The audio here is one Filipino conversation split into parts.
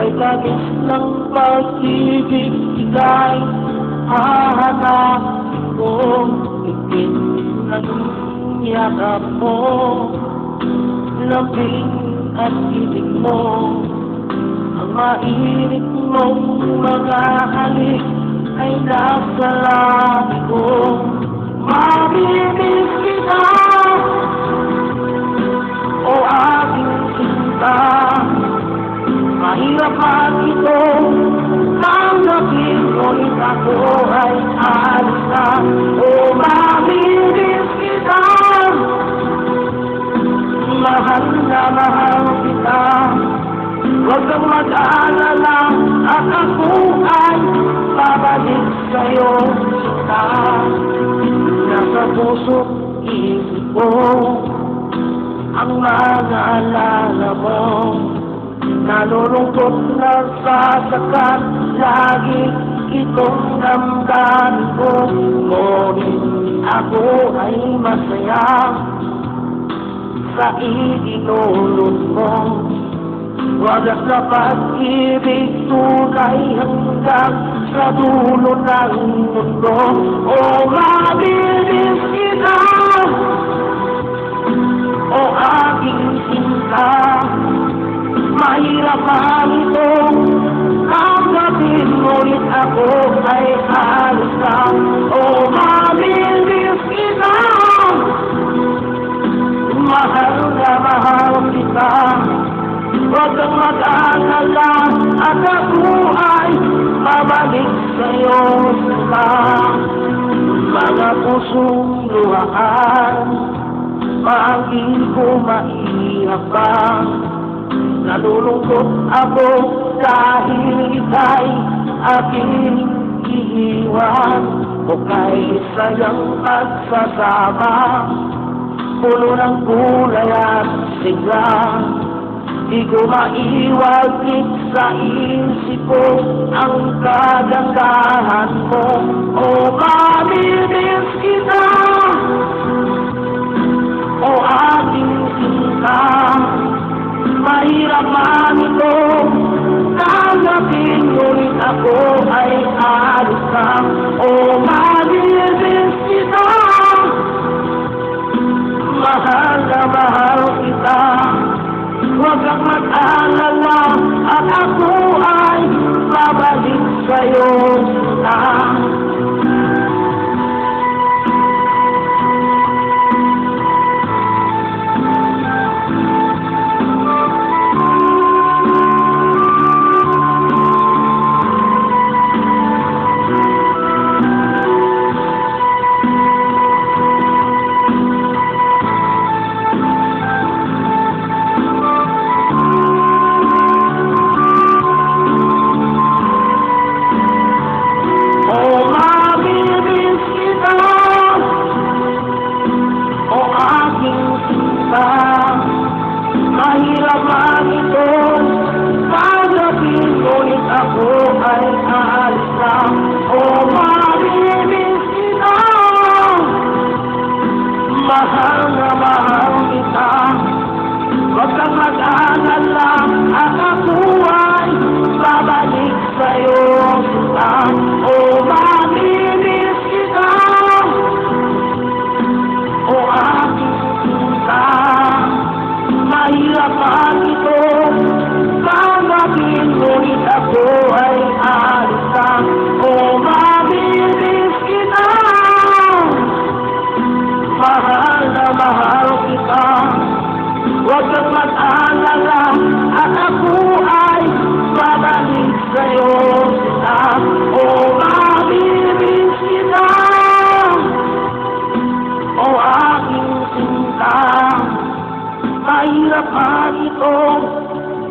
May labis ng pag-ibig, ika'y hahanap ko. Ipin ng yakap mo, labing at ibig mo, ang mainit mong mga halik ay nasa langit ko. Mamimiss kita, o aking sinta. Mahirap man ito tanggapin, ngunit ako ay alis na. O mamimiss kita, mahal na mahal kita. Huwag kang mag-aalala at ako ay babalik sa'yo, kita. Nasa puso't isip ko ang mga alala mo. Nalulungkot na sasakat lagi itong damdamin ko. Ngunit ako ay masaya sa itinulot mo. Wagas na pag-ibig tunay hanggang sa dulo ng mundo. O mamimiss kita, o aking sinta. Mahirap man ito tanggapin, ngunit ako ay alis na. O mamimiss kita, mahal na mahal kita. Huwag kang mag-aalala at ako ay babalik sa'yo, kita. Mga pusong luhaan, hindi ko maihabang. Nalulungkot ako dahil ika'y aking iiwan. O kay sayang pagsasama, puno ng kulay at sigla. Di ko maiwagit sa isip ko ang kagandahan mo. O mamimiss kita, o aking sinta. Mahirap man ito tanggapin, ngunit ako ay alis na. O mamimiss kita, mahal na mahal kita. Huwag kang mag-alala at ako ay babalik sa'yo, kita. Mahirap man ito tanggapin, ngunit ako ay aalis na. O mamimiss kita, mahal na mahal kita. Huwag kang mag-aalala at ako ay babalik sa'yo, kita. O mamimiss kita, o aking sinta. Mahirap man ito tanggapin, ngunit ako ay alis na. O mamimiss kita, mahal na mahal kita. Huwag kang mag-alala at ako ay babalik sa'yo, kita. O mamimiss kita, o aking sinta. Mahirap man ito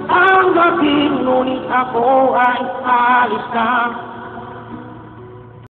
tanggapin, ngunit ako ay alis na.